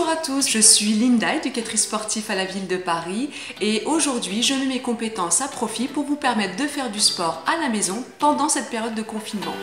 Bonjour à tous, je suis Linda, éducatrice sportive à la ville de Paris et aujourd'hui je mets mes compétences à profit pour vous permettre de faire du sport à la maison pendant cette période de confinement.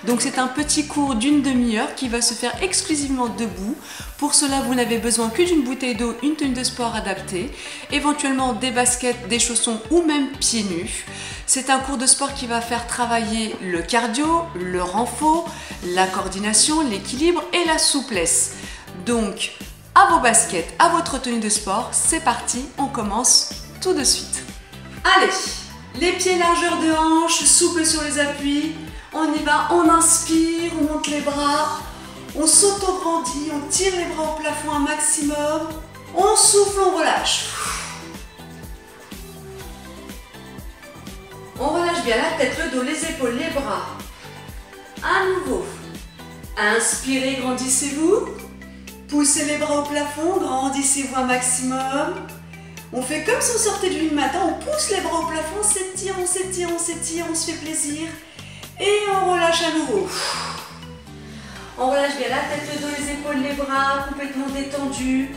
Donc c'est un petit cours d'une demi-heure qui va se faire exclusivement debout. Pour cela, vous n'avez besoin que d'une bouteille d'eau, une tenue de sport adaptée, éventuellement des baskets, des chaussons ou même pieds nus. C'est un cours de sport qui va faire travailler le cardio, le renfort, la coordination, l'équilibre et la souplesse. Donc, à vos baskets, à votre tenue de sport, c'est parti, on commence tout de suite. Allez, les pieds largeur de hanche, souple sur les appuis. On y va, on inspire, on monte les bras, on s'auto-grandit, on tire les bras au plafond un maximum, on souffle, on relâche. On relâche bien la tête, le dos, les épaules, les bras. À nouveau. Inspirez, grandissez-vous. Poussez les bras au plafond, grandissez-vous un maximum. On fait comme si on sortait du lit le matin, on pousse les bras au plafond, on s'étire, on s'étire, on s'étire, on se fait plaisir. Et on relâche à nouveau. On relâche bien la tête, le dos, les épaules, les bras, complètement détendus.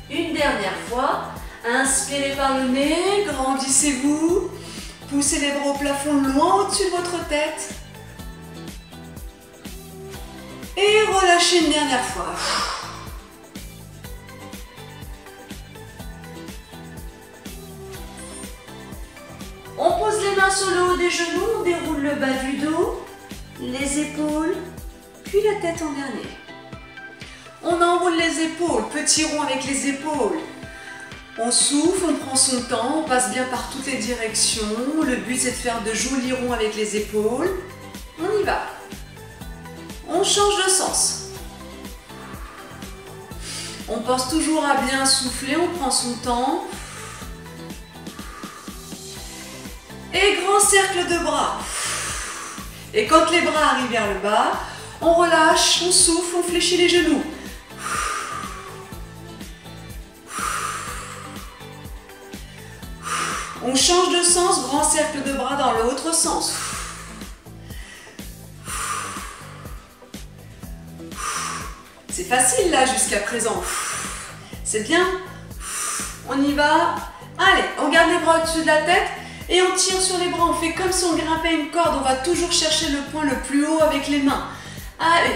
Une dernière fois. Inspirez par le nez, grandissez-vous. Poussez les bras au plafond loin au-dessus de votre tête. Et relâchez une dernière fois. On pose les mains sur le haut des genoux, on déroule le bas du dos, les épaules, puis la tête en dernier. On enroule les épaules, petit rond avec les épaules. On souffle, on prend son temps, on passe bien par toutes les directions. Le but c'est de faire de jolis ronds avec les épaules. On y va. On change de sens. On pense toujours à bien souffler, on prend son temps. Et grand cercle de bras. Et quand les bras arrivent vers le bas, on relâche, on souffle, on fléchit les genoux. On change de sens, grand cercle de bras dans l'autre sens. C'est facile là jusqu'à présent. C'est bien. On y va. Allez, on garde les bras au-dessus de la tête. Et on tire sur les bras, on fait comme si on grimpait une corde, on va toujours chercher le point le plus haut avec les mains. Allez.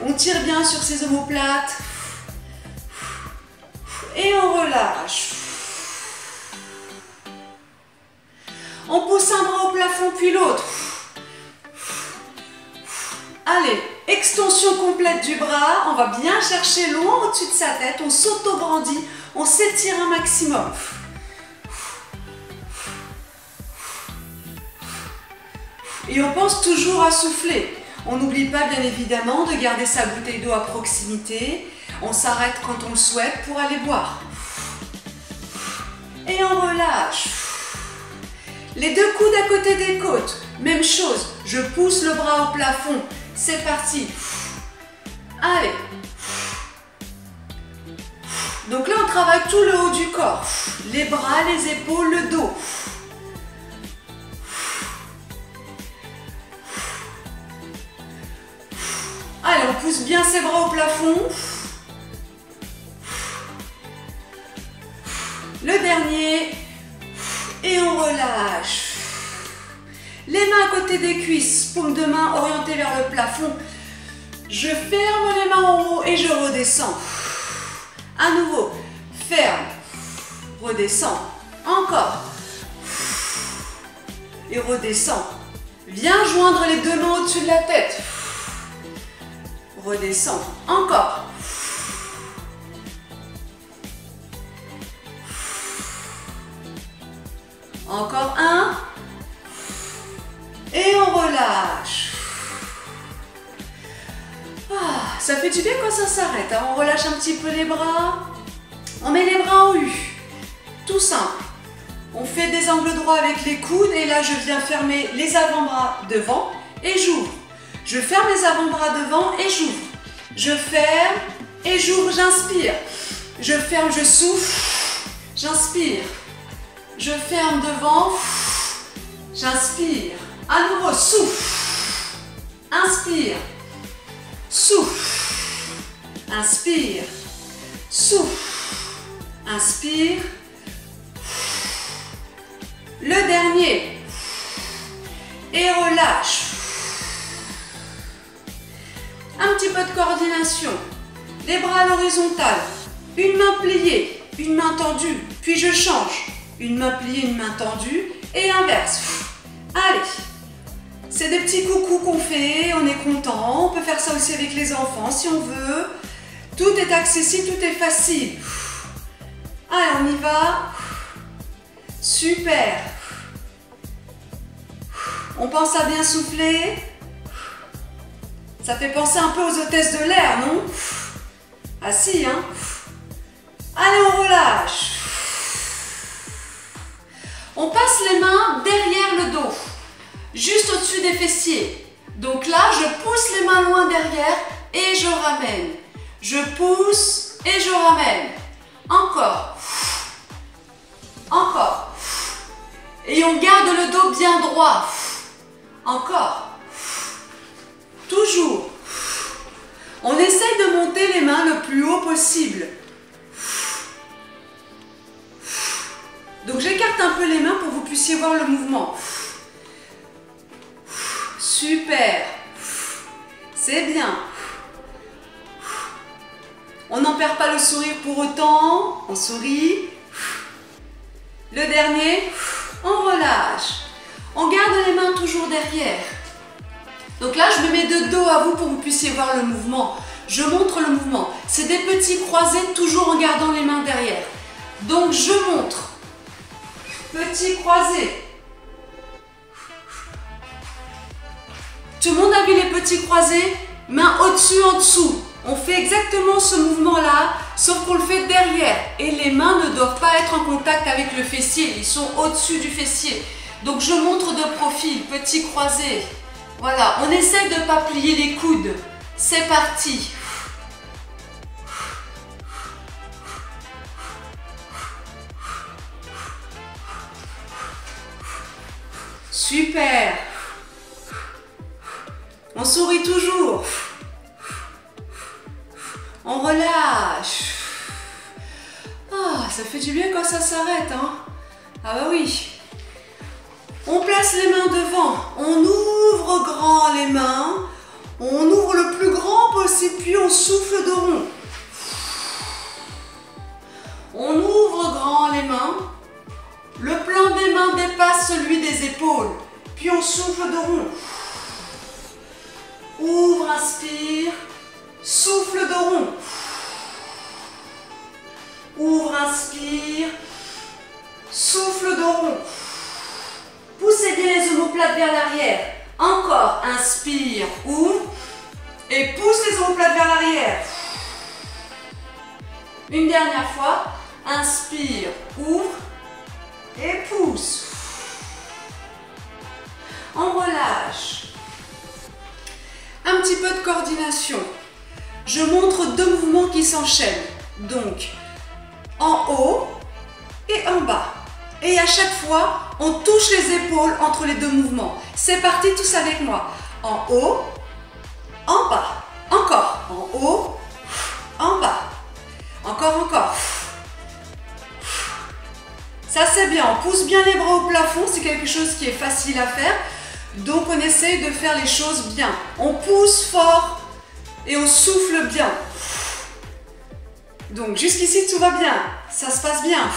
On tire bien sur ses omoplates. Et on relâche. On pousse un bras au plafond puis l'autre. Allez. Extension complète du bras, on va bien chercher loin au-dessus de sa tête, on s'auto-grandit, on s'étire un maximum. Et on pense toujours à souffler. On n'oublie pas bien évidemment de garder sa bouteille d'eau à proximité. On s'arrête quand on le souhaite pour aller boire. Et on relâche. Les deux coudes à côté des côtes, même chose, je pousse le bras au plafond. C'est parti. Allez. Donc là, on travaille tout le haut du corps. Les bras, les épaules, le dos. Allez, on pousse bien ses bras au plafond. Le dernier. Et on relâche. Les mains à côté des cuisses, paume de main orientée vers le plafond. Je ferme les mains en haut et je redescends. À nouveau, ferme, redescends, encore. Et redescends. Viens joindre les deux mains au-dessus de la tête. Redescends, encore. Encore un. Et on relâche. Ah, ça fait du bien quand ça s'arrête. Hein. On relâche un petit peu les bras. On met les bras en U. Tout simple. On fait des angles droits avec les coudes. Et là, je viens fermer les avant-bras devant et j'ouvre. Je ferme les avant-bras devant et j'ouvre. Je ferme Et j'ouvre, j'inspire. Je ferme, je souffle. J'inspire. Je ferme devant. J'inspire. À nouveau, souffle. Inspire. Souffle. Inspire. Souffle. Inspire. Le dernier. Et relâche. Un petit peu de coordination. Les bras à l'horizontale. Une main pliée, une main tendue. Puis je change. Une main pliée, une main tendue. Et inverse. Allez. C'est des petits coucous qu'on fait. On est content. On peut faire ça aussi avec les enfants si on veut. Tout est accessible, tout est facile. Allez, on y va. Super. On pense à bien souffler. Ça fait penser un peu aux hôtesses de l'air, non? Ah si, hein? Allez, on relâche. On passe les mains derrière le dos, juste au-dessus des fessiers. Donc là, je pousse les mains loin derrière et je ramène. Je pousse et je ramène. Encore. Encore. Et on garde le dos bien droit. Encore. Toujours. On essaye de monter les mains le plus haut possible. Donc j'écarte un peu les mains pour que vous puissiez voir le mouvement. Super. C'est bien. On n'en perd pas le sourire pour autant. On sourit. Le dernier, on relâche. On garde les mains toujours derrière. Donc là, je me mets de dos à vous pour que vous puissiez voir le mouvement. Je montre le mouvement. C'est des petits croisés, toujours en gardant les mains derrière. Donc je montre. Petit croisé. Tout le monde a vu les petits croisés? Main au-dessus, en dessous. On fait exactement ce mouvement-là, sauf qu'on le fait derrière. Et les mains ne doivent pas être en contact avec le fessier. Ils sont au-dessus du fessier. Donc je montre de profil, petit croisé. Voilà, on essaie de ne pas plier les coudes. C'est parti. Super. On sourit toujours. On relâche. Ah, ça fait du bien quand ça s'arrête, hein? Ah bah oui. On place les mains devant. On ouvre grand les mains. On ouvre le plus grand possible, puis on souffle de rond. On ouvre grand les mains. Le plan des mains dépasse celui des épaules. Puis on souffle de rond. Ouvre, inspire. Souffle de rond. Ouvre, inspire. Souffle de rond. Poussez bien les omoplates vers l'arrière. Encore, inspire, ouvre. Et pousse les omoplates vers l'arrière. Une dernière fois. Inspire, ouvre. Et pousse. On relâche. Un petit peu de coordination. Je montre deux mouvements qui s'enchaînent. Donc, en haut et en bas. Et à chaque fois, on touche les épaules entre les deux mouvements. C'est parti, tous avec moi. En haut, en bas. Encore. En haut, en bas. Encore, encore. Ça, c'est bien. On pousse bien les bras au plafond. C'est quelque chose qui est facile à faire. Donc, on essaye de faire les choses bien. On pousse fort et on souffle bien. Donc, jusqu'ici, tout va bien. Ça se passe bien.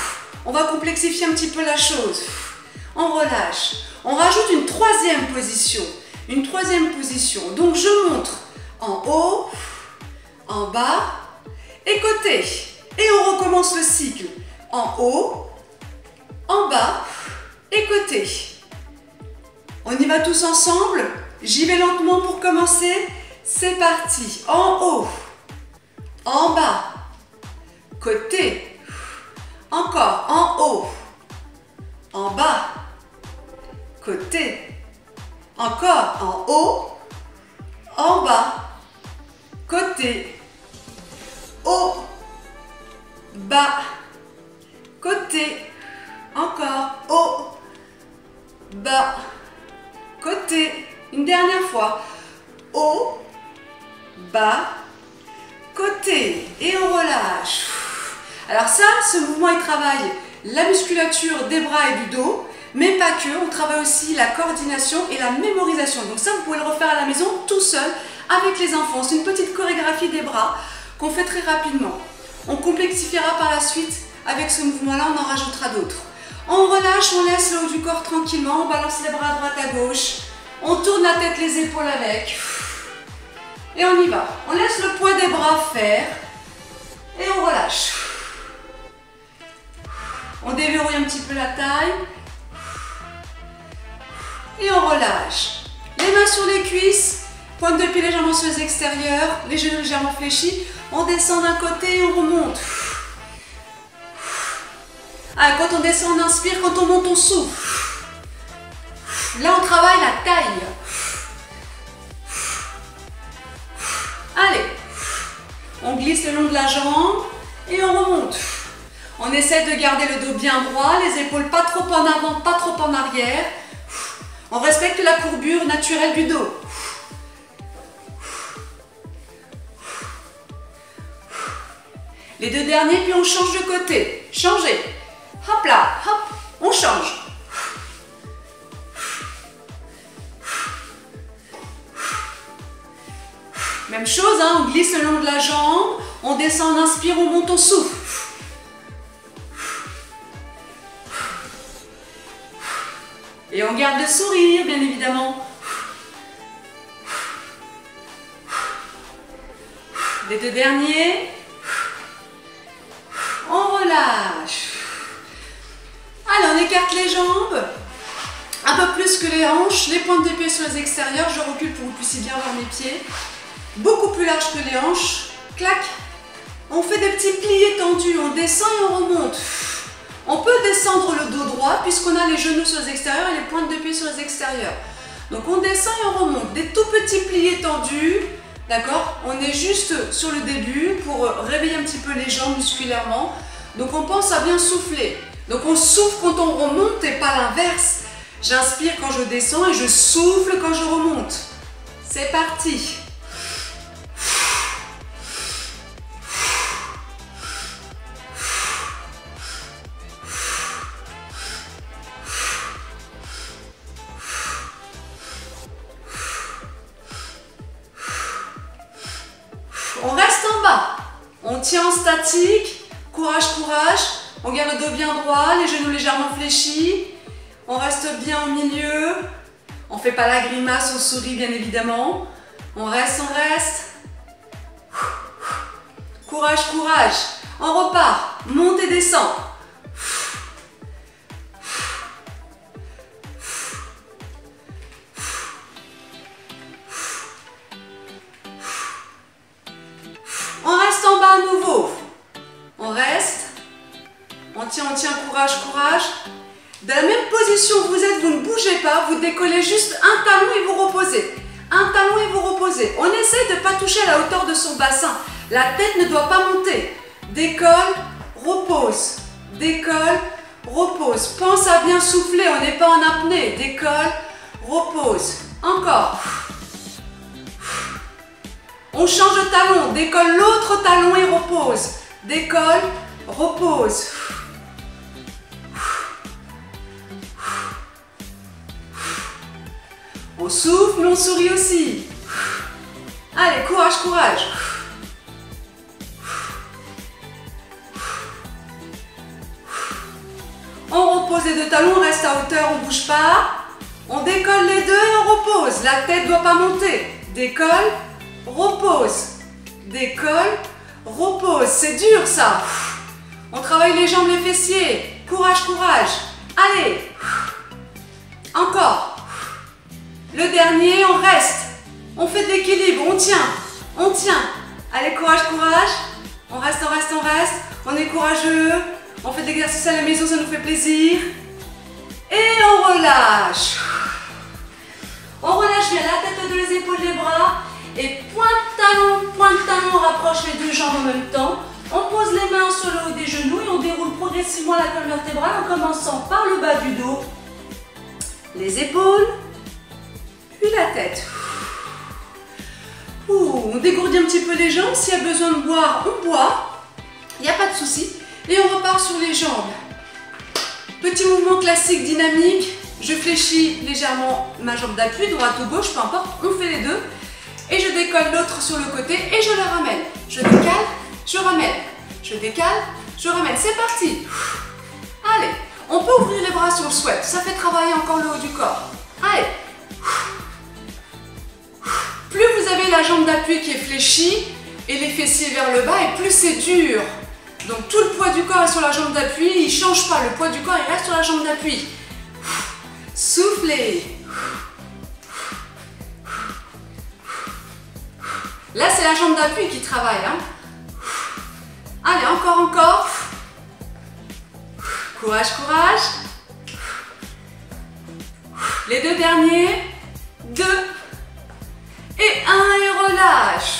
On va complexifier un petit peu la chose. On relâche. On rajoute une troisième position. Une troisième position. Donc, je montre en haut, en bas et côté. Et on recommence le cycle. En haut, en bas et côté. On y va tous ensemble. J'y vais lentement pour commencer. C'est parti. En haut, en bas, côté. Encore. En haut, en bas, côté. Encore. En haut, en bas, côté. haut, bas, côté, encore, haut, bas, côté, une dernière fois, haut, bas, côté, et on relâche. Alors ça, ce mouvement, il travaille la musculature des bras et du dos, mais pas que, on travaille aussi la coordination et la mémorisation. Donc ça, vous pouvez le refaire à la maison tout seul avec les enfants. C'est une petite chorégraphie des bras qu'on fait très rapidement. On complexifiera par la suite avec ce mouvement-là, on en rajoutera d'autres. On relâche, on laisse le haut du corps tranquillement, on balance les bras à droite à gauche, on tourne la tête, les épaules avec, et on y va. On laisse le poids des bras faire, et on relâche. On déverrouille un petit peu la taille, et on relâche. Les mains sur les cuisses, pointe de pied légèrement sur les extérieurs, les genoux légèrement fléchis, on descend d'un côté et on remonte. Ah, quand on descend, on inspire, quand on monte, on souffle. Là, on travaille la taille. Allez, on glisse le long de la jambe et on remonte. On essaie de garder le dos bien droit, les épaules pas trop en avant, pas trop en arrière. On respecte la courbure naturelle du dos. Les deux derniers, puis on change de côté. Changez. Hop là, hop, on change. Même chose, hein, on glisse le long de la jambe, on descend, on inspire, on monte, on souffle. Et on garde le sourire, bien évidemment. Les deux derniers. On relâche. Allez, on écarte les jambes. Un peu plus que les hanches. Les pointes de pied sur les extérieurs. Je recule pour que vous puissiez bien voir mes pieds. Beaucoup plus large que les hanches. Clac. On fait des petits pliés tendus. On descend et on remonte. On peut descendre le dos droit puisqu'on a les genoux sur les extérieurs et les pointes de pied sur les extérieurs. Donc on descend et on remonte. Des tout petits pliés tendus. D'accord? On est juste sur le début pour réveiller un petit peu les jambes musculairement. Donc on pense à bien souffler. Donc on souffle quand on remonte et pas l'inverse. J'inspire quand je descends et je souffle quand je remonte. C'est parti. On reste en bas. On tient en statique. Courage, courage. On garde le dos bien droit, les genoux légèrement fléchis. On reste bien au milieu. On ne fait pas la grimace, on sourit bien évidemment. On reste, on reste. Courage, courage. On repart. Monte et descend. On reste en bas à nouveau. On reste. On tient, courage, courage. De la même position où vous êtes, vous ne bougez pas, vous décollez juste un talon et vous reposez. Un talon et vous reposez. On essaie de ne pas toucher à la hauteur de son bassin. La tête ne doit pas monter. Décolle, repose. Décolle, repose. Pense à bien souffler, on n'est pas en apnée. Décolle, repose. Encore. On change de talon. Décolle l'autre talon et repose. Décolle, repose. On souffle, mais on sourit aussi. Allez, courage, courage. On repose les deux talons, on reste à hauteur, on ne bouge pas. On décolle les deux et on repose. La tête ne doit pas monter. Décolle, repose. Décolle, repose. C'est dur ça. On travaille les jambes, les fessiers. Courage, courage. Allez. Encore. Le dernier, on reste. On fait de l'équilibre, on tient. On tient. Allez, courage, courage. On reste, on reste, on reste. On est courageux. On fait de l'exercice à la maison, ça nous fait plaisir. Et on relâche. On relâche bien la tête, les épaules, les bras. Et pointe talon, on rapproche les deux jambes en même temps. On pose les mains sur le haut des genoux et on déroule progressivement la colonne vertébrale en commençant par le bas du dos, les épaules, puis la tête. On dégourdit un petit peu les jambes. S'il y a besoin de boire, on boit. Il n'y a pas de souci. Et on repart sur les jambes. Petit mouvement classique dynamique. Je fléchis légèrement ma jambe d'appui, droite ou gauche, peu importe. On fait les deux. Et je décolle l'autre sur le côté et je la ramène. Je décale, je ramène. Je décale, je ramène. C'est parti. Allez, on peut ouvrir les bras si on le souhaite. Ça fait travailler encore le haut du corps. Allez. Plus vous avez la jambe d'appui qui est fléchie et les fessiers vers le bas, et plus c'est dur. Donc tout le poids du corps est sur la jambe d'appui, il ne change pas. Le poids du corps, il reste sur la jambe d'appui. Soufflez. Là, c'est la jambe d'appui qui travaille. Hein. Allez, encore. Courage, courage. Les deux derniers. 2 et 1 et relâche.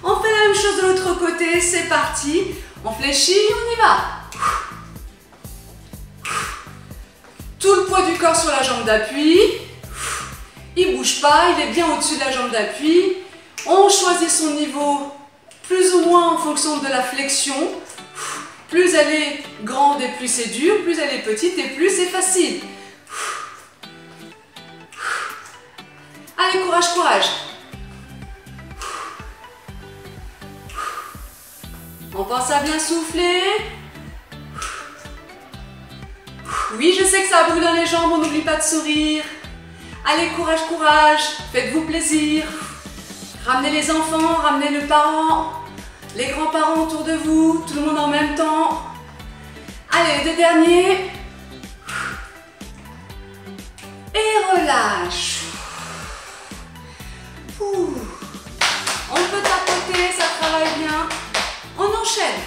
On fait la même chose de l'autre côté. C'est parti. On fléchit, on y va. Tout le poids du corps sur la jambe d'appui. Il ne bouge pas, il est bien au-dessus de la jambe d'appui. On choisit son niveau plus ou moins en fonction de la flexion. Plus elle est grande et plus c'est dur, plus elle est petite et plus c'est facile. Allez, courage, courage. On pense à bien souffler. Oui, je sais que ça brûle dans les jambes, on n'oublie pas de sourire. Allez, courage, courage, faites-vous plaisir. Ramenez les enfants, ramenez le parent, les grands-parents autour de vous, tout le monde en même temps. Allez, les deux derniers. Et relâche. On peut tapoter, ça travaille bien. On enchaîne.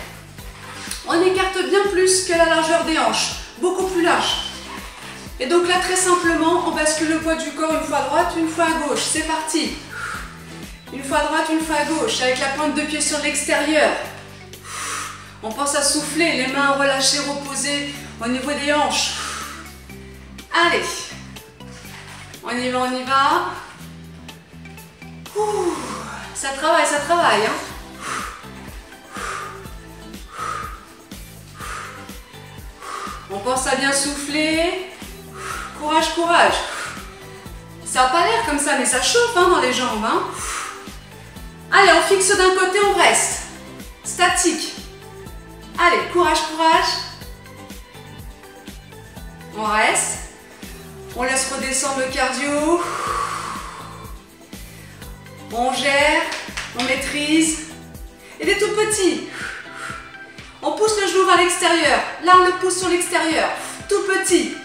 On écarte bien plus que la largeur des hanches, beaucoup plus large. Et donc là, très simplement, on bascule le poids du corps une fois à droite, une fois à gauche. C'est parti. Une fois à droite, une fois à gauche, avec la pointe de pied sur l'extérieur. On pense à souffler, les mains relâchées, reposées au niveau des hanches. Allez. On y va, on y va. Ça travaille, hein. On pense à bien souffler. Courage, courage. Ça n'a pas l'air comme ça, mais ça chauffe hein, dans les jambes. Hein. Allez, on fixe d'un côté, on reste. Statique. Allez, courage, courage. On reste. On laisse redescendre le cardio. On gère, on maîtrise. Et des tout petits. On pousse le genou vers l'extérieur. Là, on le pousse sur l'extérieur. Tout petit.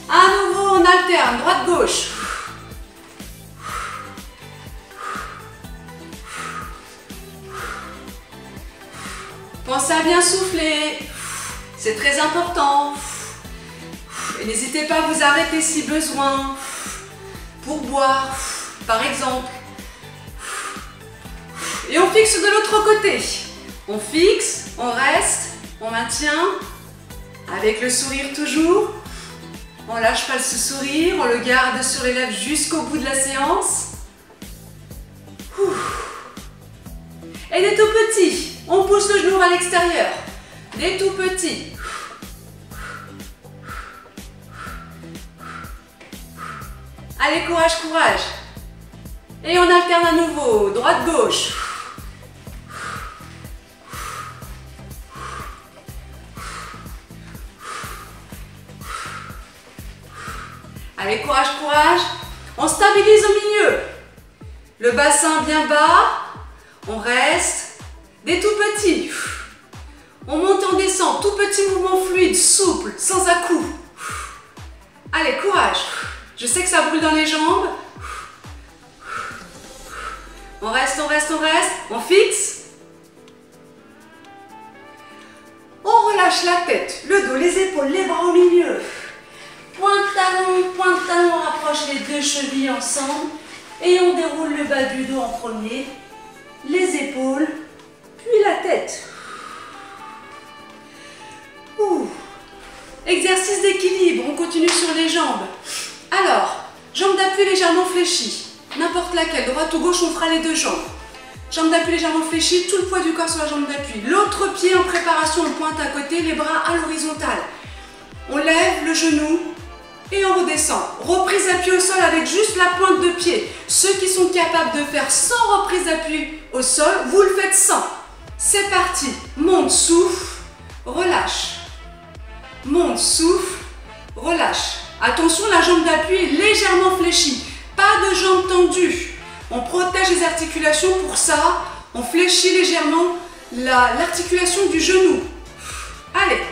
À nouveau, on alterne, droite-gauche. Pensez à bien souffler. C'est très important. Et n'hésitez pas à vous arrêter si besoin. Pour boire, par exemple. Et on fixe de l'autre côté. On fixe, on reste, on maintient. Avec le sourire toujours. On lâche pas ce sourire, on le garde sur les lèvres jusqu'au bout de la séance. Et des tout petits, on pousse le genou à l'extérieur. Des tout petits. Allez, courage, courage. Et on alterne à nouveau, droite-gauche. Allez, courage, courage. On stabilise au milieu. Le bassin bien bas. On reste. Des tout petits. On monte, on descend. Tout petit mouvement fluide, souple, sans à-coups. Allez, courage. Je sais que ça brûle dans les jambes. On reste, on reste, on reste. On fixe. On relâche la tête, le dos, les épaules, les bras au milieu. Pointe de talon, on rapproche les deux chevilles ensemble et on déroule le bas du dos en premier, les épaules, puis la tête. Ouh. Exercice d'équilibre, on continue sur les jambes. Alors, jambes d'appui légèrement fléchies, n'importe laquelle, droite ou gauche, on fera les deux jambes. Jambes d'appui légèrement fléchies, tout le poids du corps sur la jambe d'appui. L'autre pied en préparation, on pointe à côté, les bras à l'horizontale. On lève le genou et on redescend. Reprise d'appui au sol avec juste la pointe de pied. Ceux qui sont capables de faire sans reprise d'appui au sol, vous le faites sans. C'est parti. Monte, souffle, relâche. Monte, souffle, relâche. Attention, la jambe d'appui est légèrement fléchie. Pas de jambes tendues. On protège les articulations. Pour ça, on fléchit légèrement l'articulation du genou. Allez.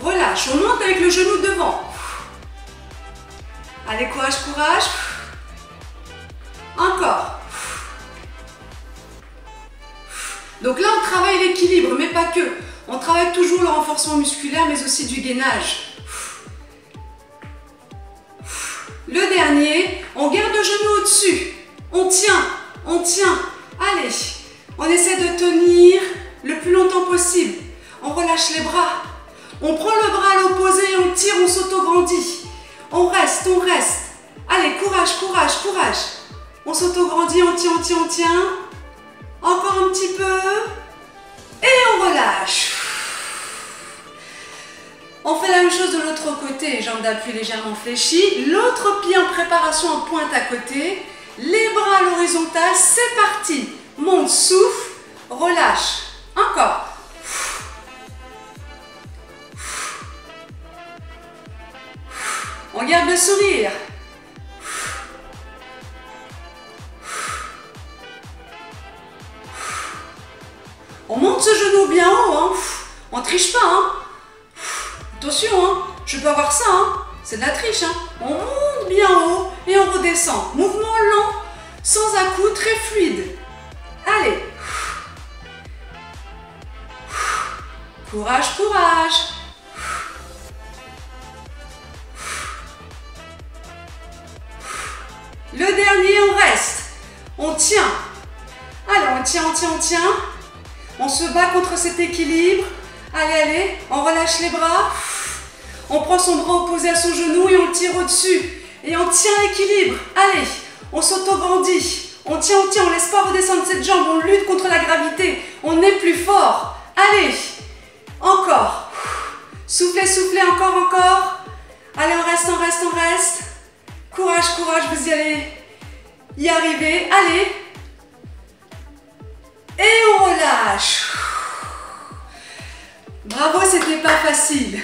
Relâche. On monte avec le genou devant. Allez, courage, courage. Encore. Donc là, on travaille l'équilibre, mais pas que. On travaille toujours le renforcement musculaire, mais aussi du gainage. Le dernier, on garde le genou au-dessus. On tient, on tient. Allez, on essaie de tenir le plus longtemps possible. On relâche les bras. On prend le bras à l'opposé, on tire, on s'auto-grandit. On reste, on reste. Allez, courage, courage, courage. On s'auto-grandit, on tient, on tient, on tient. Encore un petit peu. Et on relâche. On fait la même chose de l'autre côté, jambes d'appui légèrement fléchies. L'autre pied en préparation en pointe à côté. Les bras à l'horizontale, c'est parti. Monte, souffle, relâche. Encore. On garde le sourire. On monte ce genou bien haut, hein. On ne triche pas, hein. Attention, hein. Je peux avoir ça, hein. C'est de la triche, hein. On monte bien haut et on redescend. Mouvement lent, sans à-coups, très fluide. Allez. Courage, courage. Le dernier, on reste. On tient. Alors, on tient, on tient, on tient. On se bat contre cet équilibre. Allez, allez, on relâche les bras. On prend son bras opposé à son genou et on le tire au-dessus. Et on tient l'équilibre. Allez, on s'auto-grandit. On tient, on laisse pas redescendre cette jambe. On lutte contre la gravité. On est plus fort. Allez, encore. Soufflez, soufflez, encore, encore. Allez, on reste, on reste, on reste. Courage, courage, vous y allez y arriver. Allez. Et on relâche. Bravo, c'était pas facile.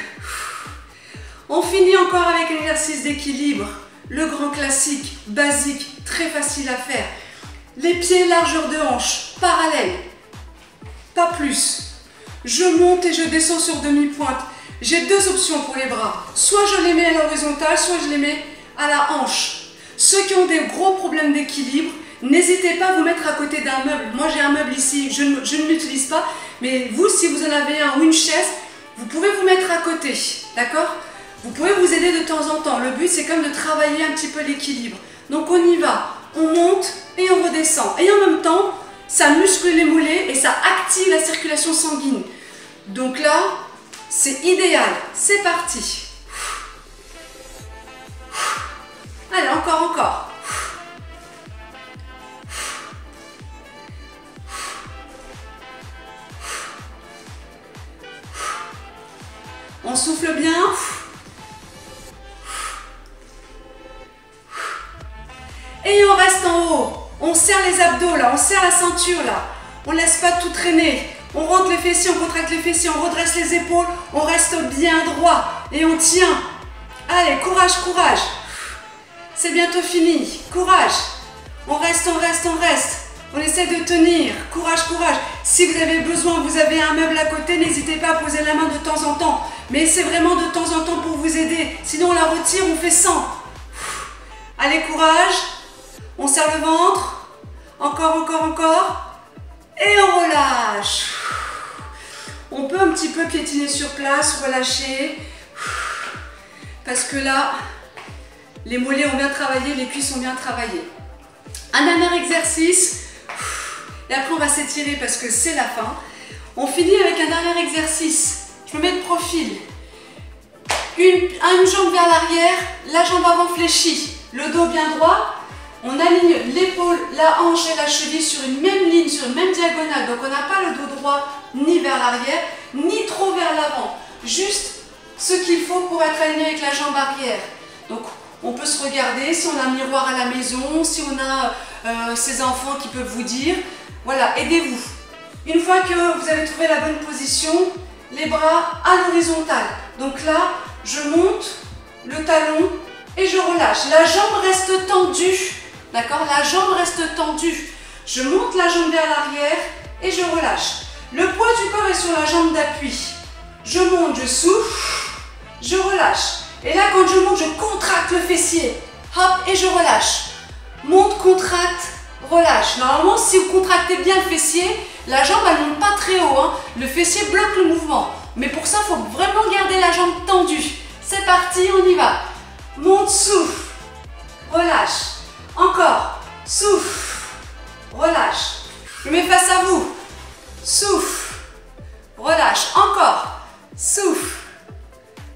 On finit encore avec un exercice d'équilibre. Le grand classique, basique, très facile à faire. Les pieds largeur de hanche, parallèles. Pas plus. Je monte et je descends sur demi-pointe. J'ai deux options pour les bras. Soit je les mets à l'horizontale, soit je les mets à la hanche. Ceux qui ont des gros problèmes d'équilibre, n'hésitez pas à vous mettre à côté d'un meuble. Moi j'ai un meuble ici, je ne l'utilise pas, mais vous, si vous en avez un ou une chaise, vous pouvez vous mettre à côté, d'accord? Vous pouvez vous aider de temps en temps. Le but c'est comme de travailler un petit peu l'équilibre. Donc on y va, on monte et on redescend. Et en même temps, ça muscle les mollets et ça active la circulation sanguine. Donc là, c'est idéal. C'est parti. Allez, encore, encore. On souffle bien. Et on reste en haut. On serre les abdos là, on serre la ceinture là. On ne laisse pas tout traîner. On rentre les fessiers, on contracte les fessiers, on redresse les épaules. On reste bien droit et on tient. Allez, courage, courage. C'est bientôt fini. Courage. On reste, on reste, on reste. On essaie de tenir. Courage, courage. Si vous avez besoin, vous avez un meuble à côté, n'hésitez pas à poser la main de temps en temps. Mais c'est vraiment de temps en temps pour vous aider. Sinon, on la retire, on fait 100. Allez, courage. On serre le ventre. Encore, encore, encore. Et on relâche. On peut un petit peu piétiner sur place, relâcher. parce que là, les mollets ont bien travaillé, les cuisses ont bien travaillé. Un dernier exercice, et après on va s'étirer parce que c'est la fin. On finit avec un dernier exercice. Je me mets de profil. Une jambe vers l'arrière, la jambe avant fléchie, le dos bien droit. On aligne l'épaule, la hanche et la cheville sur une même ligne, sur une même diagonale. Donc on n'a pas le dos droit ni vers l'arrière, ni trop vers l'avant. Juste ce qu'il faut pour être aligné avec la jambe arrière. Donc on peut se regarder, si on a un miroir à la maison, si on a ses enfants qui peuvent vous dire, voilà, aidez-vous. Une fois que vous avez trouvé la bonne position, les bras à l'horizontale. Donc là, je monte le talon et je relâche. La jambe reste tendue, d'accord? La jambe reste tendue. Je monte la jambe vers l'arrière et je relâche. Le poids du corps est sur la jambe d'appui. Je monte, je souffle, je relâche. Et là, quand je monte, je contracte le fessier. Hop, et je relâche. Monte, contracte, relâche. Normalement, si vous contractez bien le fessier, la jambe, elle ne monte pas très haut. Hein. Le fessier bloque le mouvement. Mais pour ça, il faut vraiment garder la jambe tendue. C'est parti, on y va. Monte, souffle, relâche. Encore, souffle, relâche. Je mets face à vous. Souffle, relâche. Encore, souffle,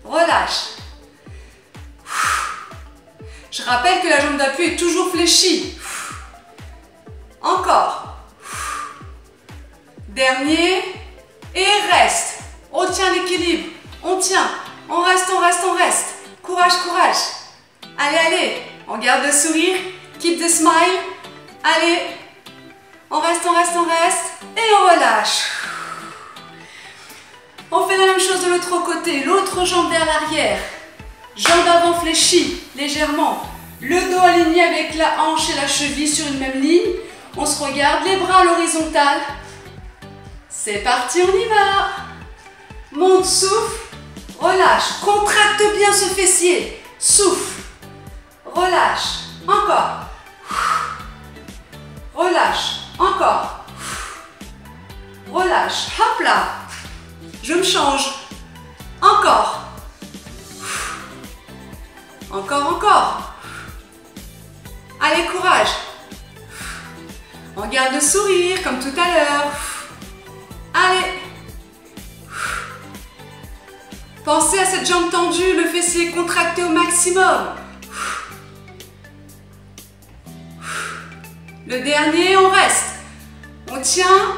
relâche. Je rappelle que la jambe d'appui est toujours fléchie. Encore. Dernier. Et reste. On tient l'équilibre. On tient. On reste, on reste, on reste. Courage, courage. Allez, allez. On garde le sourire. Keep the smile. Allez. On reste, on reste, on reste. Et on relâche. On fait la même chose de l'autre côté. L'autre jambe vers l'arrière. Jambe avant fléchie, légèrement. Le dos aligné avec la hanche et la cheville sur une même ligne. On se regarde, les bras à l'horizontale. C'est parti, on y va. Monte, souffle, relâche. Contracte bien ce fessier. Souffle, relâche. Encore. Relâche. Encore. Relâche. Hop là. Je me change. Encore. Encore, encore. Allez, courage. On garde le sourire comme tout à l'heure. Allez. Pensez à cette jambe tendue, le fessier contracté au maximum. Le dernier, on reste. On tient.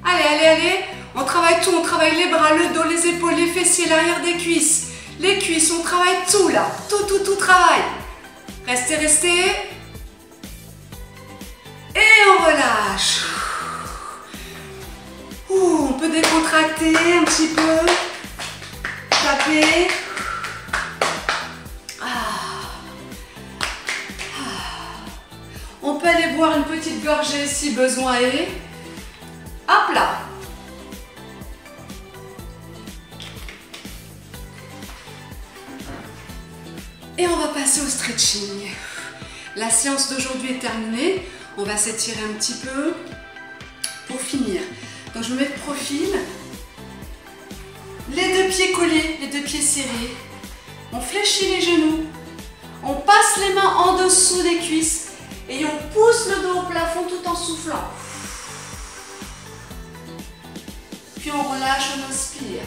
Allez, allez, allez. On travaille tout, on travaille les bras, le dos, les épaules, les fessiers, l'arrière des cuisses. Les cuisses, on travaille tout là. Tout travaille. Restez, restez. Et on relâche. On peut décontracter un petit peu. Taper. On peut aller boire une petite gorgée si besoin est. Hop là. Et on va passer au stretching. La séance d'aujourd'hui est terminée. On va s'étirer un petit peu pour finir. Donc je me mets de profil. Les deux pieds collés, les deux pieds serrés. On fléchit les genoux. On passe les mains en dessous des cuisses. Et on pousse le dos au plafond tout en soufflant. Puis on relâche, on inspire.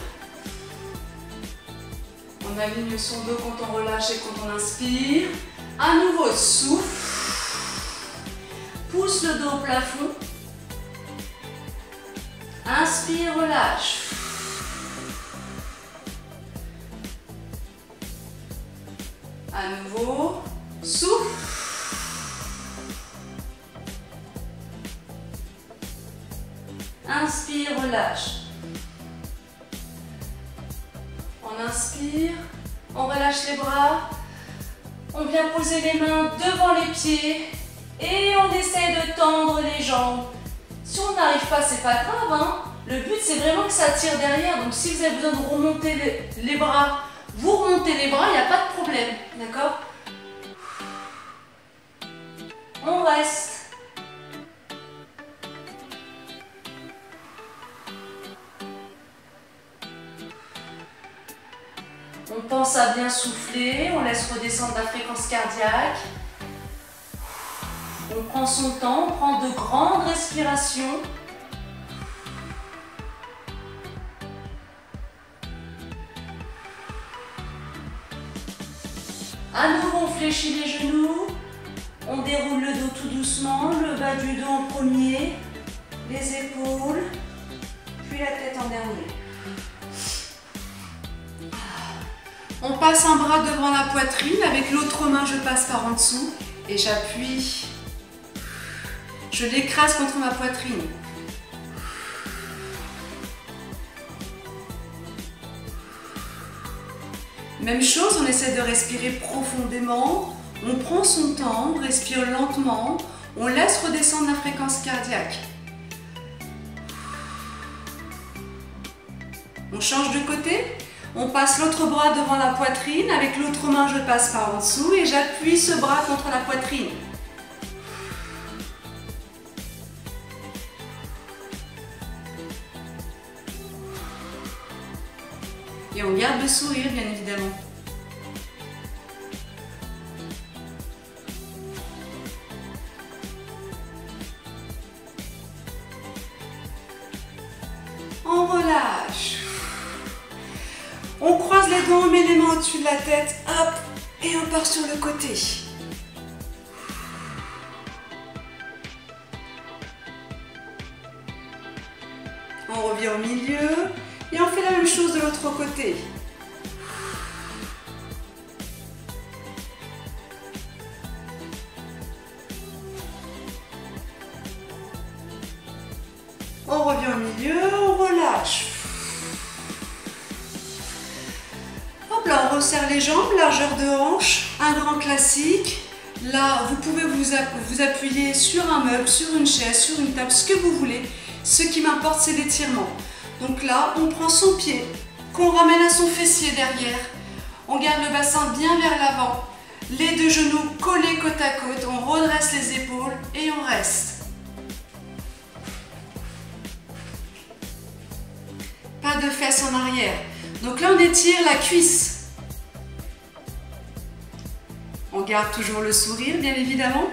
On aligne son dos quand on relâche et quand on inspire. À nouveau, souffle. Pousse le dos au plafond. Inspire, relâche. À nouveau, souffle. Inspire, relâche. On inspire, on relâche les bras, on vient poser les mains devant les pieds et on essaie de tendre les jambes. Si on n'arrive pas, c'est pas grave, hein. Le but c'est vraiment que ça tire derrière, donc si vous avez besoin de remonter les bras, vous remontez les bras, il n'y a pas de problème, d'accord? On reste. On pense à bien souffler, on laisse redescendre la fréquence cardiaque. On prend son temps, on prend de grandes respirations. À nouveau, on fléchit les genoux. On déroule le dos tout doucement, le bas du dos en premier, les épaules, puis la tête en dernier. On passe un bras devant la poitrine, avec l'autre main je passe par en dessous et j'appuie. Je l'écrase contre ma poitrine. Même chose, on essaie de respirer profondément, on prend son temps, on respire lentement, on laisse redescendre la fréquence cardiaque. On change de côté. On passe l'autre bras devant la poitrine, avec l'autre main je passe par en dessous et j'appuie ce bras contre la poitrine. Et on garde le sourire bien évidemment. On relâche. On croise les doigts, on met les mains au-dessus de la tête, hop, et on part sur le côté. On revient au milieu et on fait la même chose de l'autre côté. On revient au milieu, on relâche. Hop là, on resserre les jambes, largeur de hanche, un grand classique. Là, vous pouvez vous appuyer sur un meuble, sur une chaise, sur une table, ce que vous voulez. Ce qui m'importe, c'est l'étirement. Donc là, on prend son pied, qu'on ramène à son fessier derrière. On garde le bassin bien vers l'avant. Les deux genoux collés côte à côte. On redresse les épaules et on reste. Pas de fesses en arrière. Donc là, on étire la cuisse. On garde toujours le sourire, bien évidemment.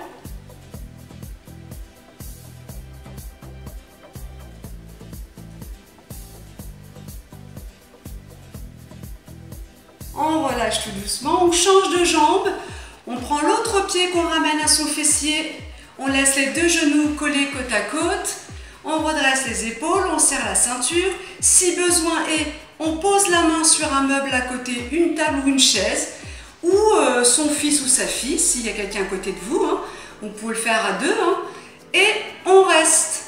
On relâche tout doucement, on change de jambe. On prend l'autre pied qu'on ramène à son fessier. On laisse les deux genoux collés côte à côte. On redresse les épaules, on serre la ceinture. Si besoin est, on pose la main sur un meuble à côté, une table ou une chaise, ou son fils ou sa fille, s'il y a quelqu'un à côté de vous, hein. On peut le faire à deux, hein. Et on reste.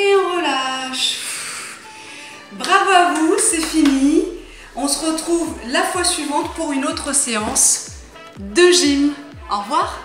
Et on relâche. Bravo à vous, c'est fini. On se retrouve la fois suivante pour une autre séance de gym. Au revoir.